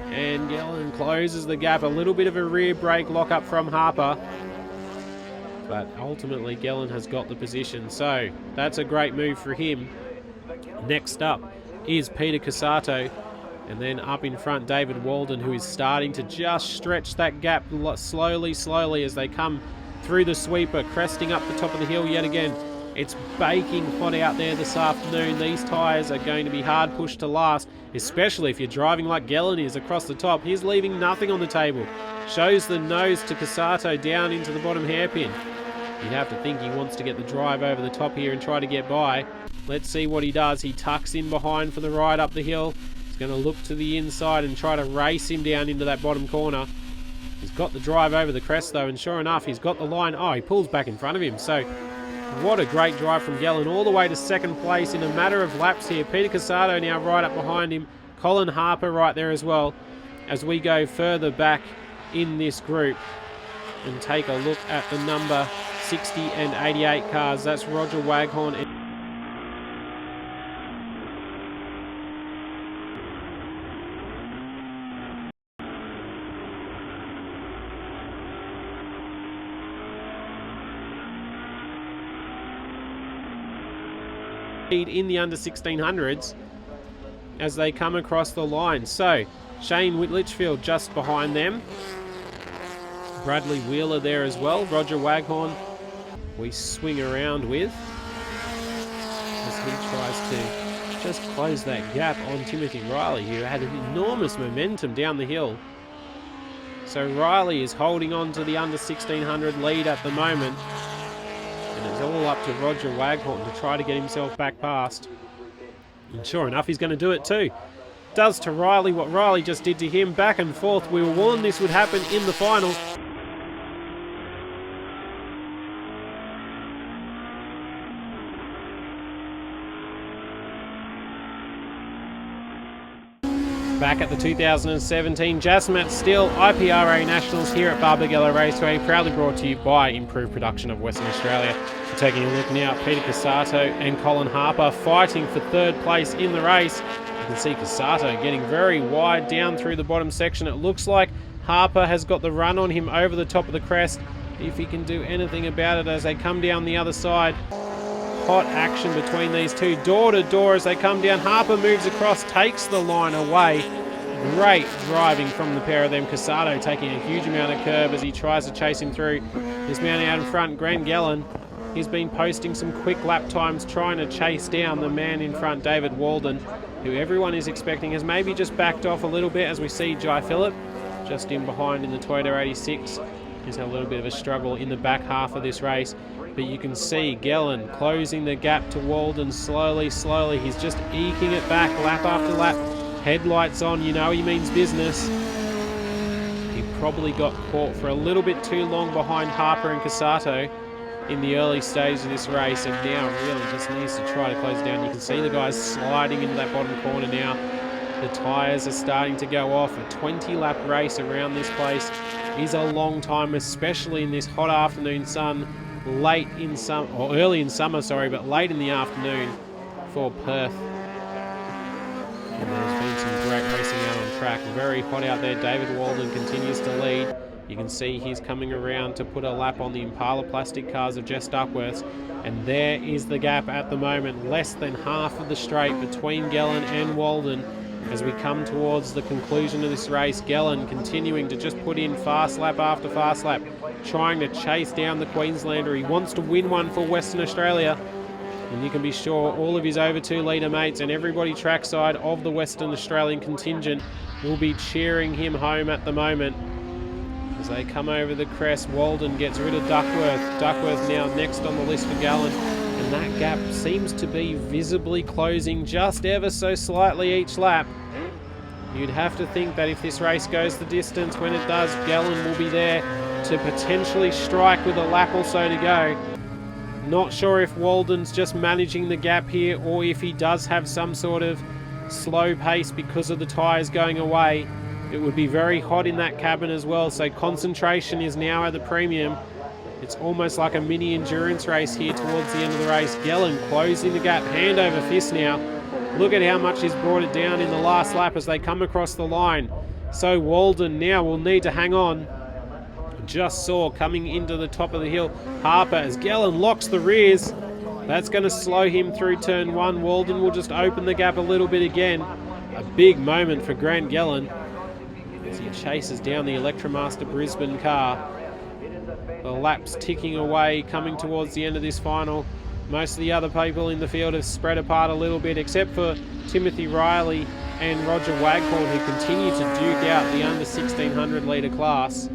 Speaker 1: And Gellan closes the gap. A little bit of a rear brake lock up from Harper. But ultimately Gellan has got the position. So that's a great move for him. Next up is Peter Casato. And then up in front, David Walden, who is starting to just stretch that gap slowly as they come through the sweeper, cresting up the top of the hill yet again. It's baking hot out there this afternoon. These tyres are going to be hard pushed to last, especially if you're driving like Gellan is across the top. He's leaving nothing on the table. Shows the nose to Casato down into the bottom hairpin. You'd have to think he wants to get the drive over the top here and try to get by. Let's see what he does. He tucks in behind for the ride up the hill. Going to look to the inside and try to race him down into that bottom corner. He's got the drive over the crest though, and sure enough, he's got the line. Oh, he pulls back in front of him. So what a great drive from Gellan, all the way to second place in a matter of laps here. Peter Casato now right up behind him. Colin Harper right there as well. as we go further back in this group and take a look at the number 60 and 88 cars. That's Roger Waghorn. In the under 1600s as they come across the line. So Shane Litchfield just behind them. Bradley Wheeler there as well. Roger Waghorn we swing around with as he tries to just close that gap on Timothy Riley, who had enormous momentum down the hill. So Riley is holding on to the under 1600 lead at the moment. And it's all up to Roger Waghorn to try to get himself back past. And sure enough, he's going to do it too. Does to Riley what Riley just did to him. Back and forth. We were warned this would happen in the final. Back at the 2017 Jasmat Steel IPRA Nationals here at Barbagallo Raceway, proudly brought to you by Improved Production of Western Australia. We're taking a look now at Peter Cassato and Colin Harper fighting for third place in the race. You can see Cassato getting very wide down through the bottom section. It looks like Harper has got the run on him over the top of the crest. If he can do anything about it as they come down the other side. Hot action between these two, door to door as they come down. Harper moves across, takes the line away. Great driving from the pair of them. Cassato taking a huge amount of curb as he tries to chase him through. His man out in front, Grant Gellin. He's been posting some quick lap times trying to chase down the man in front, David Walden, who everyone is expecting has maybe just backed off a little bit as we see Jai Phillip just in behind in the Toyota 86. He's had a little bit of a struggle in the back half of this race. But you can see Gellin closing the gap to Walden slowly. He's just eking it back lap after lap. Headlights on, you know he means business. He probably got caught for a little bit too long behind Harper and Cassato in the early stages of this race, and now really just needs to try to close it down. You can see the guys sliding into that bottom corner now. The tyres are starting to go off. A 20-lap race around this place is a long time, especially in this hot afternoon sun. Late in summer, or early in summer, sorry, but late in the afternoon for Perth. And there's been some great racing out on track. Very hot out there. David Walden continues to lead. You can see he's coming around to put a lap on the Impala plastic cars of Jess Duckworth. And there is the gap at the moment. Less than half of the straight between Gellin and Walden. As we come towards the conclusion of this race, Gellin continuing to just put in fast lap after fast lap, trying to chase down the Queenslander. He wants to win one for Western Australia. And you can be sure all of his over 2 litre mates and everybody trackside of the Western Australian contingent will be cheering him home at the moment. As they come over the crest, Walden gets rid of Duckworth. Duckworth now next on the list for Gellin. And that gap seems to be visibly closing just ever so slightly each lap. You'd have to think that if this race goes the distance, when it does, Gellin will be there to potentially strike with a lap or so to go. Not sure if Walden's just managing the gap here or if he does have some sort of slow pace because of the tyres going away. It would be very hot in that cabin as well, so concentration is now at the premium. It's almost like a mini endurance race here towards the end of the race. Gellin closing the gap, hand over fist now. Look at how much he's brought it down in the last lap as they come across the line. So Walden now will need to hang on. Just saw coming into the top of the hill Harper as Gellin locks the rears. That's going to slow him through turn 1. Walden will just open the gap a little bit again. A big moment for Grant Gellin as he chases down the Electromaster Brisbane car. The laps ticking away, coming towards the end of this final. Most of the other people in the field have spread apart a little bit, except for Timothy Riley and Roger Waghorn, who continue to duke out the under 1600 litre class.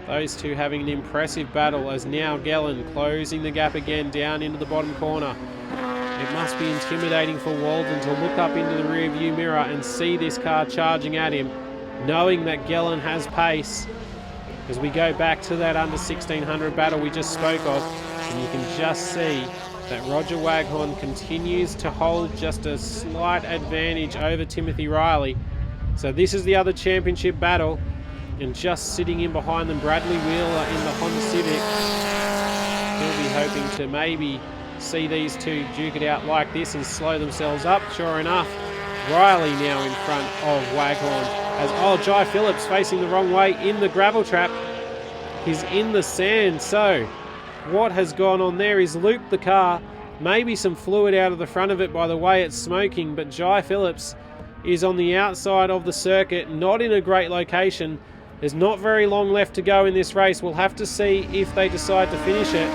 Speaker 1: Those two having an impressive battle as now Gellin closing the gap again down into the bottom corner. It must be intimidating for Walden to look up into the rear view mirror and see this car charging at him, knowing that Gellin has pace. As we go back to that under 1600 battle we just spoke of, and you can just see that Roger Waghorn continues to hold just a slight advantage over Timothy Riley. So this is the other championship battle, and just sitting in behind them, Bradley Wheeler in the Honda Civic. He'll be hoping to maybe see these two duke it out like this and slow themselves up. Sure enough, Riley now in front of Waghorn. As Jai Phillips facing the wrong way in the gravel trap. He's in the sand, so what has gone on there is looped the car, maybe some fluid out of the front of it by the way it's smoking, but Jai Phillips is on the outside of the circuit, not in a great location. There's not very long left to go in this race. We'll have to see if they decide to finish it.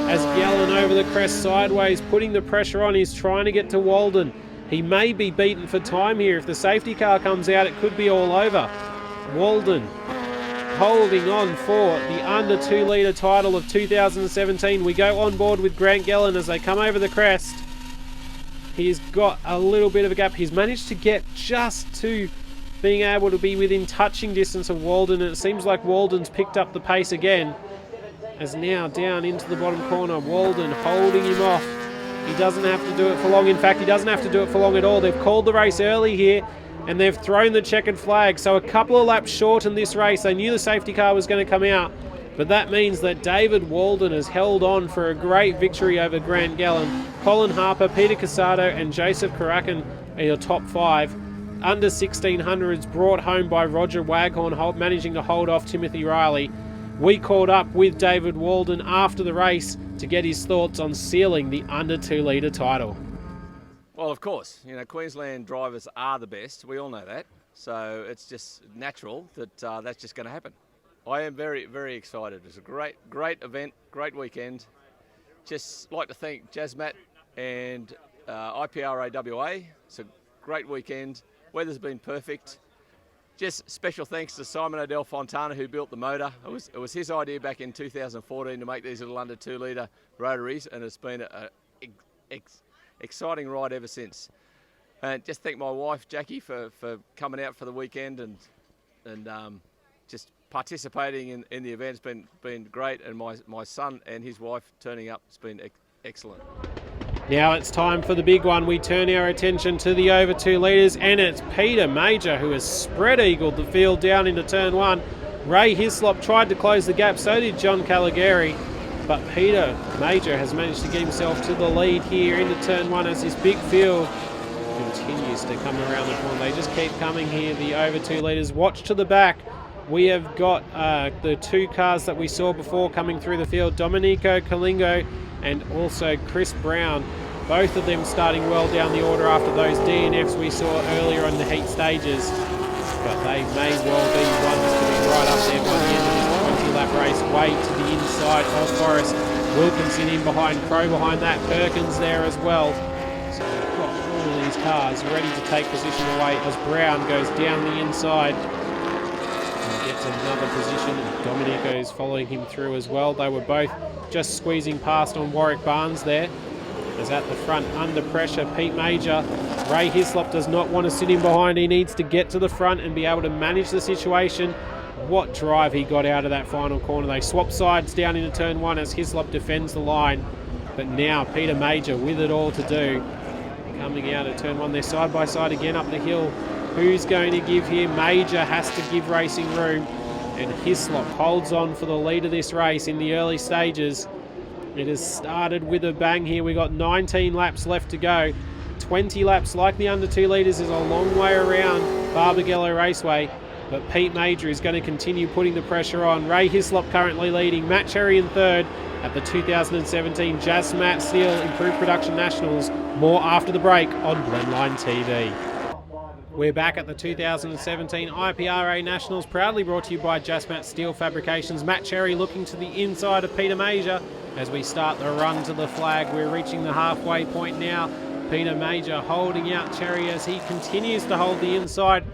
Speaker 1: As Gallen over the crest sideways, putting the pressure on, he's trying to get to Walden. He may be beaten for time here. If the safety car comes out, it could be all over. Walden holding on for the under 2 litre title of 2017. We go on board with Grant Gallen as they come over the crest. He's got a little bit of a gap. He's managed to get just to being able to be within touching distance of Walden, and it seems like Walden's picked up the pace again. As now down into the bottom corner, Walden holding him off. He doesn't have to do it for long. In fact, he doesn't have to do it for long at all. They've called the race early here, and they've thrown the checkered flag. So a couple of laps short in this race. They knew the safety car was going to come out, but that means that David Walden has held on for a great victory over Grant Gallen. Colin Harper, Peter Casado and Joseph Karakin are your top 5. Under 1600s brought home by Roger Waghorn, managing to hold off Timothy Riley. We caught up with David Walden after the race to get his thoughts on sealing the under 2 litre title.
Speaker 4: Well, of course, Queensland drivers are the best. We all know that. So it's just natural that that's just going to happen. I am very, very excited. It's a great event, great weekend. Just like to thank Jazmat and IPRA WA. It's a great weekend. Weather's been perfect. Just special thanks to Simon O'Dell Fontana, who built the motor. It was his idea back in 2014 to make these little under 2 litre rotaries, and it's been an exciting ride ever since. And just thank my wife Jackie for coming out for the weekend and just participating in the event. It's been great, and my son and his wife turning up, it's been excellent.
Speaker 1: Now it's time for the big one. We turn our attention to the over 2 litres, and it's Peter Major who has spread-eagled the field down into turn 1. Ray Hislop tried to close the gap, so did John Caligari, but Peter Major has managed to get himself to the lead here into turn 1 as this big field continues to come around the corner. They just keep coming here, the over 2 litres. Watch to the back. We have got the 2 cars that we saw before coming through the field, Domenico Kalingo and also Chris Brown. Both of them starting well down the order after those DNFs we saw earlier on the heat stages. But they may well be ones to be right up there by the end of this 20-lap race. Way to the inside of Forrest. Wilkinson in behind, Crow behind that, Perkins there as well. So we've got all of these cars ready to take position away as Brown goes down the inside. Gets another position, and Domenico's following him through as well. They were both just squeezing past on Warwick Barnes there. As at the front, under pressure, Pete Major. Ray Hislop does not want to sit in behind. He needs to get to the front and be able to manage the situation. What drive he got out of that final corner. They swap sides down into turn 1 as Hislop defends the line. But now Peter Major with it all to do. Coming out of turn 1, they're side by side again up the hill. Who's going to give here? Major has to give racing room, and Hislop holds on for the lead of this race in the early stages. It has started with a bang here. We've got 19 laps left to go. 20 laps like the under 2 litres is a long way around Barbagallo Raceway, but Pete Major is going to continue putting the pressure on. Ray Hislop currently leading. Matt Cherry in third at the 2017 Jazmat Steel Improved Production Nationals. More after the break on Blendline TV. We're back at the 2017 IPRA Nationals, proudly brought to you by Jazmat Steel Fabrications. Matt Cherry looking to the inside of Peter Major as we start the run to the flag. We're reaching the halfway point now. Peter Major holding out Cherry as he continues to hold the inside,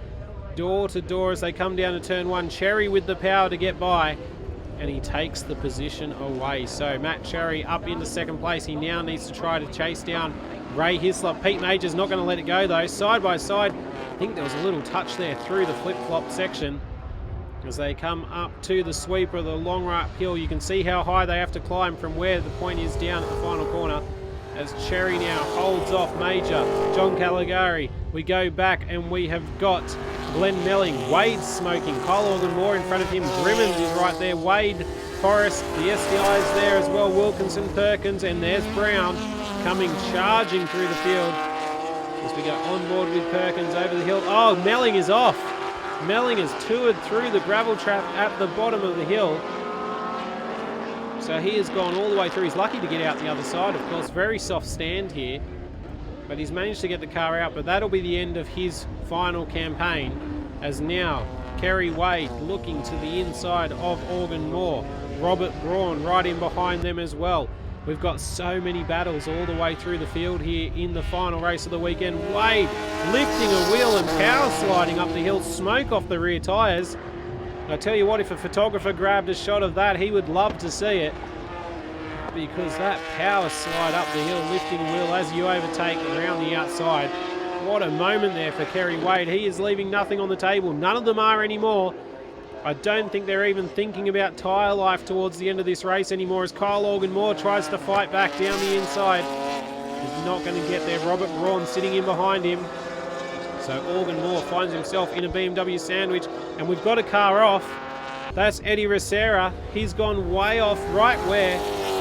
Speaker 1: door to door as they come down to turn 1. Cherry with the power to get by, and he takes the position away. So Matt Cherry up into second place. He now needs to try to chase down Ray Hislop. Pete Major's not going to let it go though. Side by side, I think there was a little touch there through the flip-flop section. As they come up to the sweeper, the long right hill, you can see how high they have to climb from where the point is down at the final corner. As Cherry now holds off Major, John Caligari. We go back and we have got Glenn Melling, Wade's smoking, Kyle Organ-Moore in front of him, Grimmins is right there, Wade, Forrest, the SDI is there as well, Wilkinson, Perkins, and there's Brown coming charging through the field as we go on board with Perkins over the hill. Oh, Melling is off. Melling has toured through the gravel trap at the bottom of the hill. So he has gone all the way through. He's lucky to get out the other side, of course. Very soft stand here. But he's managed to get the car out. But that'll be the end of his final campaign. As now, Kerry Wade looking to the inside of Organ-Moore. Robert Braun right in behind them as well. We've got so many battles all the way through the field here in the final race of the weekend. Wade lifting a wheel and power sliding up the hill. Smoke off the rear tyres. I tell you what, if a photographer grabbed a shot of that, he would love to see it. Because that power slide up the hill, lifting a wheel as you overtake around the outside. What a moment there for Kerry Wade. He is leaving nothing on the table. None of them are anymore. I don't think they're even thinking about tyre life towards the end of this race anymore as Kyle Organ-Moore tries to fight back down the inside. He's not going to get there. Robert Braun sitting in behind him. So Organ-Moore finds himself in a BMW sandwich, and we've got a car off. That's Eddie Racera. He's gone way off right where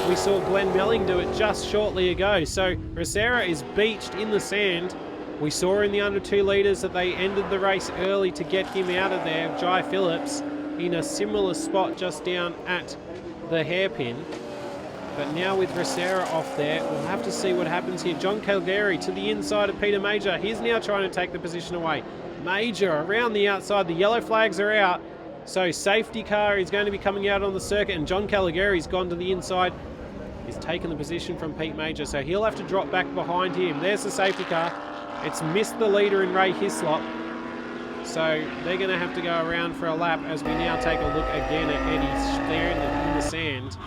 Speaker 1: we saw Glenn Melling do it just shortly ago. So Racera is beached in the sand. We saw in the under 2 litres that they ended the race early to get him out of there. Jai Phillips in a similar spot just down at the hairpin. But now with Racera off there, we'll have to see what happens here. John Calgary to the inside of Peter Major. He's now trying to take the position away. Major around the outside. The yellow flags are out. So safety car is going to be coming out on the circuit, and John Calgary's gone to the inside. He's taken the position from Pete Major, so he'll have to drop back behind him. There's the safety car. It's missed the leader in Ray Hislop. So they're going to have to go around for a lap as we now take a look again at Eddie standing in the sand.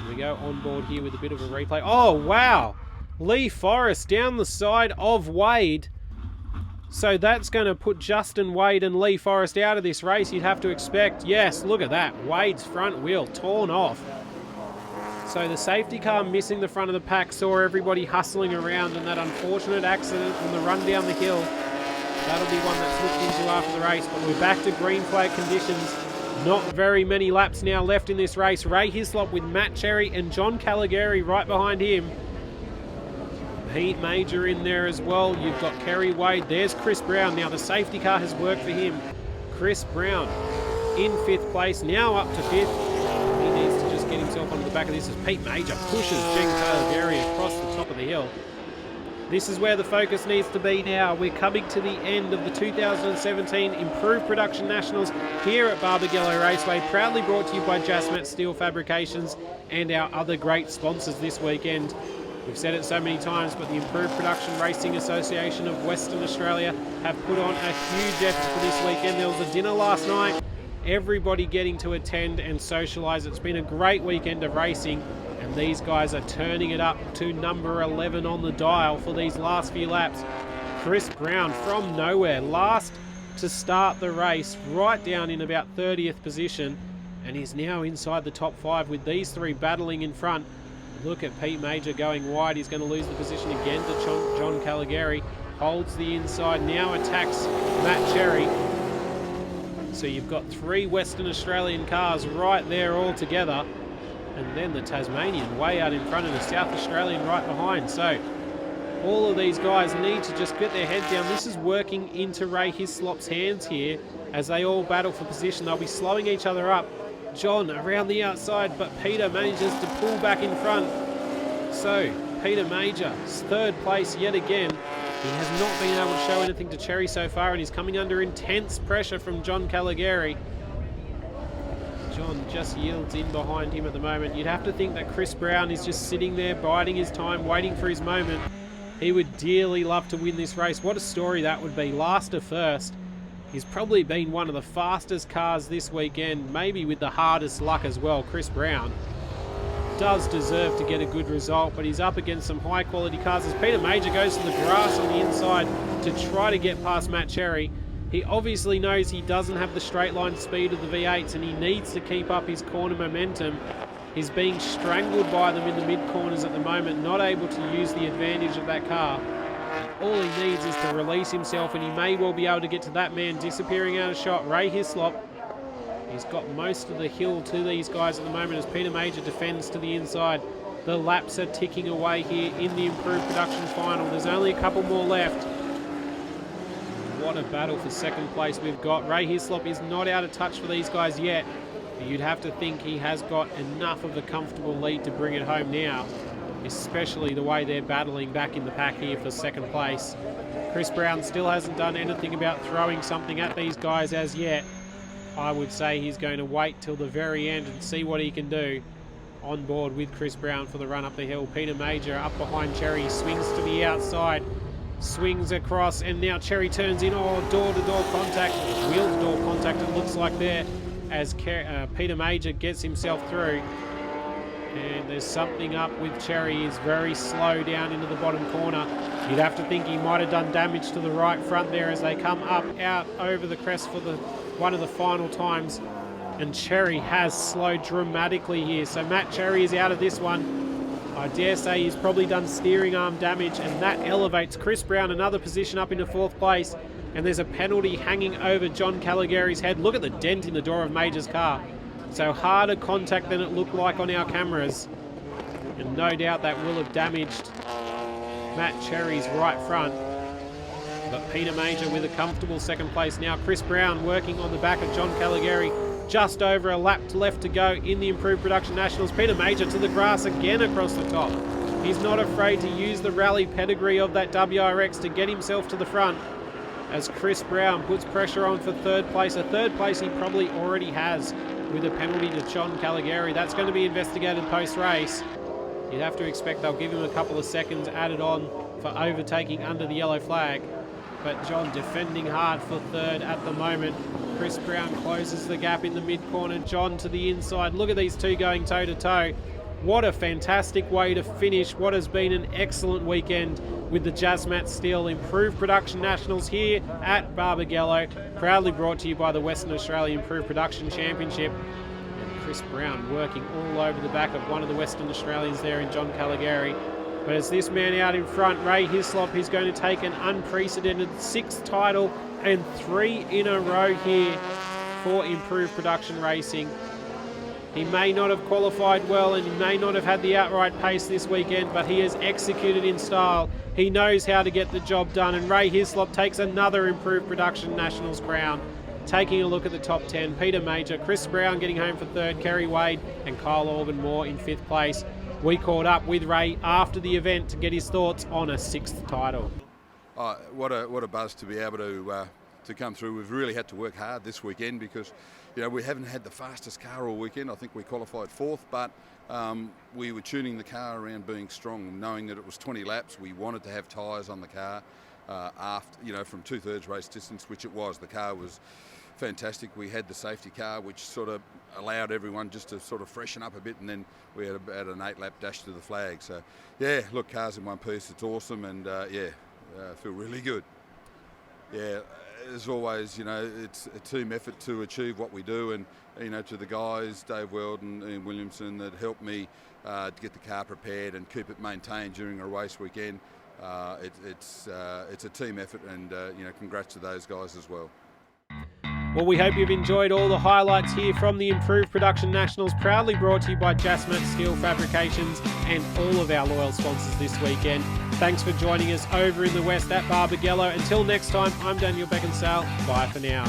Speaker 1: We go on board here with a bit of a replay. Oh, wow. Lee Forrest down the side of Wade. So that's going to put Justin Wade and Lee Forrest out of this race, you'd have to expect. Yes, look at that. Wade's front wheel torn off. So the safety car missing the front of the pack saw everybody hustling around, and that unfortunate accident on the run down the hill, that'll be one that's looked into after the race. But we're back to green flag conditions. Not very many laps now left in this race. Ray Hislop with Matt Cherry and John Calgary right behind him. Pete Major in there as well. You've got Kerry Wade. There's Chris Brown. Now the safety car has worked for him. Chris Brown in 5th place, now up to 5th. He needs to just get himself onto the back of this as Pete Major pushes Jen Calgary across the top of the hill. This is where the focus needs to be now. We're coming to the end of the 2017 Improved Production Nationals here at Barbagallo Raceway, proudly brought to you by Jasmat Steel Fabrications and our other great sponsors this weekend. We've said it so many times, but the Improved Production Racing Association of Western Australia have put on a huge effort for this weekend. There was a dinner last night, everybody getting to attend and socialise. It's been a great weekend of racing, and these guys are turning it up to number 11 on the dial for these last few laps. Chris Brown from nowhere, last to start the race, right down in about 30th position, and he's now inside the top 5 with these three battling in front. Look at Pete Major going wide. He's going to lose the position again to John Calgary. Holds the inside, now attacks Matt Cherry. So you've got 3 Western Australian cars right there all together. And then the Tasmanian way out in front and the South Australian right behind. So all of these guys need to just get their head down. This is working into Ray Hislop's hands here as they all battle for position. They'll be slowing each other up. John around the outside, but Peter manages to pull back in front. So Peter Major, 3rd place yet again. He has not been able to show anything to Cherry so far, and he's coming under intense pressure from John Calgary. John just yields in behind him at the moment. You'd have to think that Chris Brown is just sitting there, biding his time, waiting for his moment. He would dearly love to win this race. What a story that would be. Last to first. He's probably been one of the fastest cars this weekend, maybe with the hardest luck as well. Chris Brown does deserve to get a good result, but he's up against some high quality cars as Peter Major goes to the grass on the inside to try to get past Matt Cherry. He obviously knows he doesn't have the straight line speed of the V8s and he needs to keep up his corner momentum. He's being strangled by them in the mid corners at the moment, not able to use the advantage of that car. All he needs is to release himself, and he may well be able to get to that man disappearing out of shot, Ray Hislop. He's got most of the hill to these guys at the moment as Peter Major defends to the inside. The laps are ticking away here in the improved production final. There's only a couple more left. What a battle for second place we've got. Ray Hislop is not out of touch for these guys yet. But you'd have to think he has got enough of a comfortable lead to bring it home now, especially the way they're battling back in the pack here for second place. Chris Brown still hasn't done anything about throwing something at these guys as yet. I would say he's going to wait till the very end and see what he can do. On board with Chris Brown for the run up the hill. Peter Major up behind Cherry, swings to the outside, swings across, and now Cherry turns in. Oh, door-to-door contact, wheel-to-door contact it looks like there, as Peter Major gets himself through. And there's something up with Cherry. He's very slow down into the bottom corner. You'd have to think he might have done damage to the right front there as they come up out over the crest for one of the final times. And Cherry has slowed dramatically here. So Matt Cherry is out of this one. I dare say he's probably done steering arm damage, and that elevates Chris Brown another position up into fourth place. And there's a penalty hanging over John Caligari's head. Look at the dent in the door of Major's car. So harder contact than it looked like on our cameras. And no doubt that will have damaged Matt Cherry's right front. But Peter Major with a comfortable second place now. Chris Brown working on the back of John Caligari. Just over a lap left to go in the improved production nationals. Peter Major to the grass again across the top. He's not afraid to use the rally pedigree of that WRX to get himself to the front, as Chris Brown puts pressure on for third place. A third place he probably already has with a penalty to John Caligari. That's going to be investigated post-race. You'd have to expect they'll give him a couple of seconds added on for overtaking under the yellow flag. But John defending hard for third at the moment. Chris Brown closes the gap in the mid-corner. John to the inside. Look at these two going toe-to-toe. What a fantastic way to finish what has been an excellent weekend with the Jazmat Steel Improved Production Nationals here at Barbagallo. Proudly brought to you by the Western Australia Improved Production Championship. And Chris Brown working all over the back of one of the Western Australians there in John Caligari. But as this man out in front, Ray Hislop, he's going to take an unprecedented 6th title and 3 in a row here for Improved Production Racing. He may not have qualified well and he may not have had the outright pace this weekend, but he has executed in style. He knows how to get the job done, and Ray Hislop takes another Improved Production Nationals crown. Taking a look at the top 10, Peter Major, Chris Brown getting home for third, Kerry Wade and Kyle Organ-Moore in 5th place. We caught up with Ray after the event to get his thoughts on a 6th title.
Speaker 5: Oh, what a buzz to be able to come through. We've really had to work hard this weekend because, you know, we haven't had the fastest car all weekend. I think we qualified 4th, but we were tuning the car around being strong, knowing that it was 20 laps. We wanted to have tyres on the car after, you know, from 2/3 race distance, which it was. The car was fantastic. We had the safety car, which sort of allowed everyone just to sort of freshen up a bit, and then we had about an 8-lap dash to the flag. So, yeah, look, cars in one piece, it's awesome, and I feel really good. Yeah, as always, you know, it's a team effort to achieve what we do, and, you know, to the guys, Dave Weld and Ian Williamson, that helped me to get the car prepared and keep it maintained during a race weekend. It's a team effort, and, you know, congrats to those guys as well.
Speaker 1: Well, we hope you've enjoyed all the highlights here from the Improved Production Nationals, proudly brought to you by Jazmat Steel Fabrications and all of our loyal sponsors this weekend. Thanks for joining us over in the West at Barbagallo. Until next time, I'm Daniel Beckinsale. Bye for now.